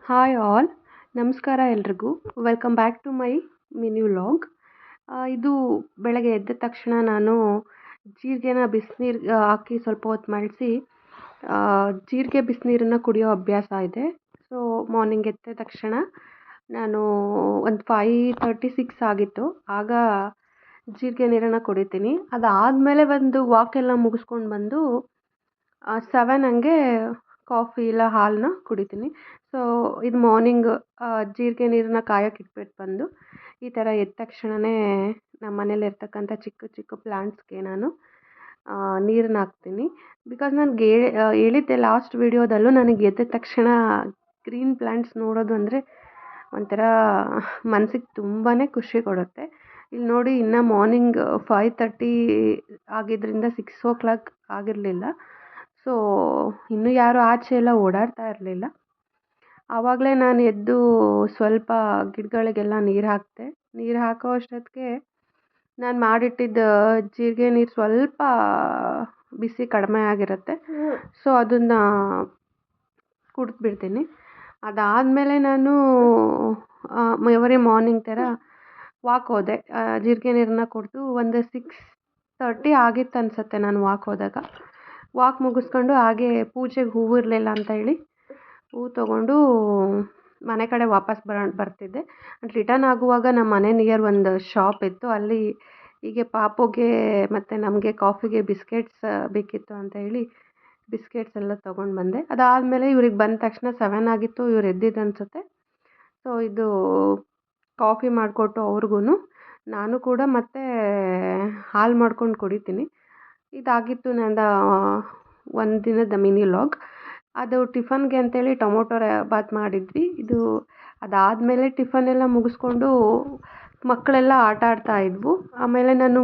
Hi all, ನಮಸ್ಕಾರ ಎಲ್ರಿಗೂ. Welcome back to my mini vlog. ಇದು ಬೆಳಗ್ಗೆ ಎದ್ದ ತಕ್ಷಣ ನಾನು ಜೀರಿಗೆನ ಬಿಸಿನೀರಿಗೆ ಹಾಕಿ ಸ್ವಲ್ಪ ಹೊತ್ತು ಮಳಿಸಿ ಜೀರಿಗೆ ಬಿಸಿನೀರನ್ನು ಕುಡಿಯೋ ಅಭ್ಯಾಸ ಇದೆ. ಸೊ ಮಾರ್ನಿಂಗ್ ಎದ್ದ ತಕ್ಷಣ ನಾನು ಒಂದು 5:36 ಆಗಿತ್ತು, ಆಗ ಜೀರಿಗೆ ನೀರನ್ನು ಕುಡಿತೀನಿ. ಅದಾದಮೇಲೆ ಒಂದು ವಾಕೆಲ್ಲ ಮುಗಿಸ್ಕೊಂಡು ಬಂದು 7 ಹಂಗೆ ಕಾಫಿ ಇಲ್ಲ ಹಾಲನ್ನ ಕುಡಿತೀನಿ. ಸೊ ಇದು ಮಾರ್ನಿಂಗ್ ಜೀರಿಗೆ ನೀರನ್ನ ಕಾಯೋಕೆ ಇಟ್ಬಿಟ್ಟು ಬಂದು ಈ ಥರ ಎದ್ದ ತಕ್ಷಣವೇ ನಮ್ಮ ಮನೇಲಿರ್ತಕ್ಕಂಥ ಚಿಕ್ಕ ಚಿಕ್ಕ ಪ್ಲಾಂಟ್ಸ್ಗೆ ನಾನು ನೀರನ್ನ ಹಾಕ್ತೀನಿ. ಬಿಕಾಸ್ ನನಗೆ ಹೇಳಿದ್ದೆ ಲಾಸ್ಟ್ ವಿಡಿಯೋದಲ್ಲೂ, ನನಗೆ ಎದ್ದ ತಕ್ಷಣ ಗ್ರೀನ್ ಪ್ಲಾಂಟ್ಸ್ ನೋಡೋದು ಅಂದರೆ ಒಂಥರ ಮನಸ್ಸಿಗೆ ತುಂಬಾ ಖುಷಿ ಕೊಡುತ್ತೆ. ಇಲ್ಲಿ ನೋಡಿ, ಇನ್ನು ಮಾರ್ನಿಂಗ್ 5:30 ಆಗಿದ್ದರಿಂದ 6 o'clock ಆಗಿರಲಿಲ್ಲ. ಸೊ ಇನ್ನೂ ಯಾರೂ ಆಚೆ ಎಲ್ಲ ಓಡಾಡ್ತಾ ಇರಲಿಲ್ಲ. ಆವಾಗಲೇ ನಾನು ಎದ್ದು ಸ್ವಲ್ಪ ಗಿಡಗಳಿಗೆಲ್ಲ ನೀರು ಹಾಕಿದೆ. ನೀರು ಹಾಕೋ ಅಷ್ಟೊತ್ತಿಗೆ ನಾನು ಮಾಡಿಟ್ಟಿದ್ದ ಜೀರಿಗೆ ನೀರು ಸ್ವಲ್ಪ ಬಿಸಿ ಕಡಿಮೆ ಆಗಿರುತ್ತೆ. ಸೊ ಅದನ್ನು ಕುಡಿದ್ಬಿಡ್ತೀನಿ. ಅದಾದಮೇಲೆ ನಾನು ಎವರಿ ಮಾರ್ನಿಂಗ್ ಥರ ವಾಕ್ ಹೋದೆ. ಜೀರಿಗೆ ನೀರನ್ನ ಕುಡಿದು ಒಂದು 6:30 ಆಗಿತ್ತು ಅನಿಸುತ್ತೆ ನಾನು ವಾಕ್ ಹೋದಾಗ. ವಾಕ್ ಮುಗಿಸ್ಕೊಂಡು ಹಾಗೆ ಪೂಜೆಗೆ ಹೂವು ಇರಲಿಲ್ಲ ಅಂತ ಹೇಳಿ ಹೂವು ತೊಗೊಂಡು ಮನೆ ಕಡೆ ವಾಪಸ್ ಬರ್ತಿದ್ದೆ. ರಿಟರ್ನ್ ಆಗುವಾಗ ನಮ್ಮ ಮನೆ ನಿಯರ್ ಒಂದು ಶಾಪ್ ಇತ್ತು. ಅಲ್ಲಿ ಹೀಗೆ ಪಾಪುಗೆ ಮತ್ತು ನಮಗೆ ಕಾಫಿಗೆ ಬಿಸ್ಕೆಟ್ಸ್ ಬೇಕಿತ್ತು ಅಂತ ಹೇಳಿ ಬಿಸ್ಕೆಟ್ಸ್ ಎಲ್ಲ ತೊಗೊಂಡು ಬಂದೆ. ಅದಾದಮೇಲೆ ಇವ್ರಿಗೆ ಬಂದ ತಕ್ಷಣ 7 ಆಗಿತ್ತು, ಇವ್ರು ಎದ್ದಿದ್ದು ಅನಿಸುತ್ತೆ. ಸೊ ಇದು ಕಾಫಿ ಮಾಡಿಕೊಟ್ಟು ಅವ್ರಿಗೂ ನಾನು ಕೂಡ ಮತ್ತೆ ಹಾಲು ಮಾಡ್ಕೊಂಡು ಕುಡಿತೀನಿ. ಇದಾಗಿತ್ತು ನನ್ನ ಒಂದು ದಿನದ ಮಿನಿ ವ್ಲಾಗ್. ಅದು ಟಿಫನ್ಗೆ ಅಂತೇಳಿ ಟೊಮೊಟೊ ಬಾತ್ ಮಾಡಿದ್ವಿ. ಅದಾದಮೇಲೆ ಟಿಫನ್ ಎಲ್ಲ ಮುಗಿಸ್ಕೊಂಡು ಮಕ್ಕಳೆಲ್ಲ ಆಟ ಆಡ್ತಾ ಇದ್ವು. ಆಮೇಲೆ ನಾನು